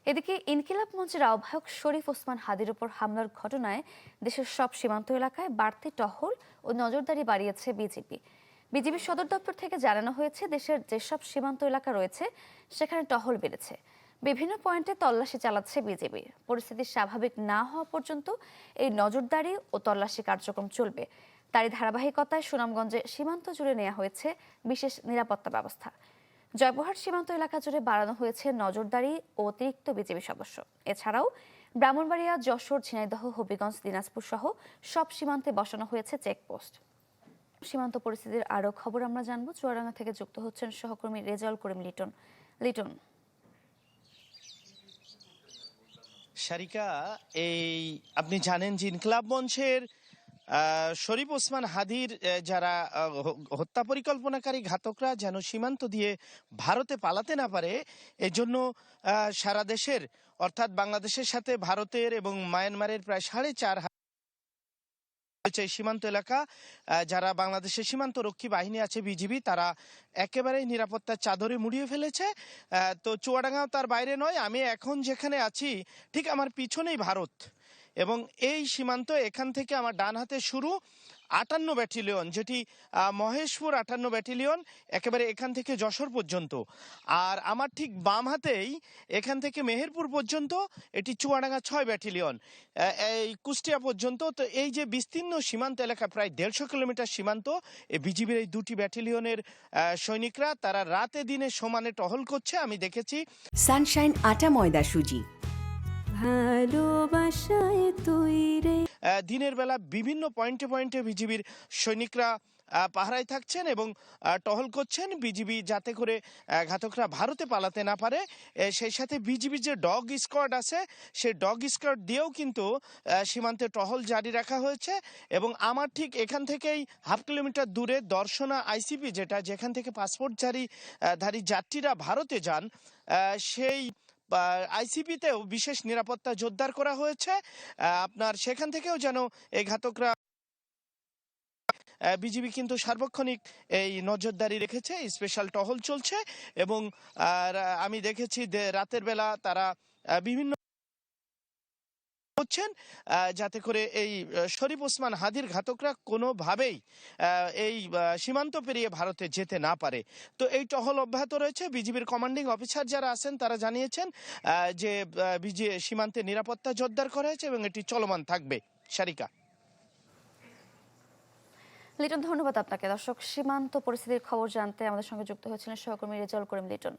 এদিকে ইনকিলাব মঞ্চের আহ্বায়ক শরীফ ওসমান হাদির উপর হামলার ঘটনায় দেশের সব সীমান্ত এলাকায় বাড়তি টহল ও নজরদারি বাড়িয়েছে বিজিবি। বিজিবির সদর দপ্তর থেকে জানানো হয়েছে, দেশের যেসব সীমান্ত এলাকা রয়েছে সেখানে টহল বেড়েছে। বিভিন্ন পয়েন্টে তল্লাশি চালাচ্ছে বিজিবি। পরিস্থিতি স্বাভাবিক না হওয়া পর্যন্ত এই নজরদারি ও তল্লাশি কার্যক্রম চলবে। তারই ধারাবাহিকতায় সুনামগঞ্জে সীমান্ত জুড়ে নেওয়া হয়েছে বিশেষ নিরাপত্তা ব্যবস্থা। জয়পুরহাট সীমান্ত এলাকা জুড়ে বাড়ানো হয়েছে নজরদারি ও অতিরিক্ত বিজিবি সদস্য। এছাড়াও ব্রাহ্মণবাড়িয়া, যশোর, ঝিনাইদহ, হবিগঞ্জ, দিনাজপুর সহ সব সীমান্তে বসানো হয়েছে চেকপোস্ট। সীমান্ত পরিস্থিতির আরও খবর আমরা জানবো। চুয়াডাঙ্গা থেকে যুক্ত হচ্ছেন সহকর্মী রেজাউল করিম লিটন। লিটন, সারিকা, এই আপনি জানেন যে ইনকিলাব মঞ্চের শরীফ ওসমান হাদির যারা হত্যা পরিকল্পনাকারী ঘাতকরা যেন সীমান্ত দিয়ে ভারতে পালাতে না পারে, এজন্য সারা দেশের অর্থাৎ বাংলাদেশের সাথে ভারতের এবং মায়ানমারের প্রায় 4.5 সীমান্ত এলাকা, যারা বাংলাদেশের সীমান্ত রক্ষী বাহিনী আছে বিজিবি, তারা একেবারেই নিরাপত্তার চাদরে মুড়িয়ে ফেলেছে। তো চুয়াডাঙ্গাও তার বাইরে নয়। আমি এখন যেখানে আছি ঠিক আমার পিছনেই ভারত, এবং এই সীমান্ত এখান থেকে আমার ডান হাতে শুরু 58 ব্যাটালিয়ন, যেটি মহেশপুর 58 ব্যাটালিয়ন, একেবারে এখান থেকে যশোর পর্যন্ত। আর আমার ঠিক বাম হাতেই এখান থেকে মেহেরপুর পর্যন্ত এটি চুয়াডাঙ্গা 6 ব্যাটালিয়ন, এই কুষ্টিয়া পর্যন্ত। তো এই যে বিস্তীর্ণ সীমান্ত এলাকা, প্রায় 150 কিলোমিটার সীমান্ত, এই বিজিবির এই দুটি ব্যাটালিয়নের সৈনিকরা তারা রাতে দিনে সমানে টহল করছে। আমি দেখেছি সানশাইন আটা ময়দা সুজি, ভালোবাসায় তৈরি। দিনের বেলা বিভিন্ন পয়েন্টে পয়েন্টে বিজিবির সৈনিকরা পাহারায় থাকছেন এবং টহল করছেন, বিজিবি যাতে করে ঘাতকরা ভারতে পালাতে না পারে। সেই সাথে বিজিবির যে ডগ স্কোয়াড আছে, সেই ডগ স্কোয়াড দিয়েও কিন্তু সীমান্তে টহল জারি রাখা হয়েছে। এবং আমার ঠিক এখান থেকেই হাফ কিলোমিটার দূরে দর্শনা আইসিপি, যেখান থেকে পাসপোর্ট ধারী যাত্রীরা ভারতে যান, সেই আইসিপিতেও বিশেষ নিরাপত্তা জোরদার করা হয়েছে। আপনার সেখান থেকেও যেন এই ঘাতকরা, বিজিবি কিন্তু সার্বক্ষণিক এই নজরদারি রেখেছে, স্পেশাল টহল চলছে। এবং আমি দেখেছি রাতের বেলা তারা বিভিন্ন হচ্ছেন যাতে করে এই শরীফ ওসমান হাদির ঘাতকরা কোনোভাবেই এই সীমান্ত পেরিয়ে ভারতে যেতে না পারে। তো এই টহল অব্যাহত রয়েছে। বিজিবির কমান্ডিং অফিসার যারা আছেন তারা জানিয়েছেন যে সীমান্তে নিরাপত্তা জোরদার করা হয়েছে এবং এটি চলমান থাকবে। সারিকা, লিটন, ধন্যবাদ আপনাকে। দর্শক, সীমান্ত পরিস্থিতির খবর জানতে আমাদের সঙ্গে যুক্ত হয়েছিলেন সহকর্মী রেজাউল করিম লিটন।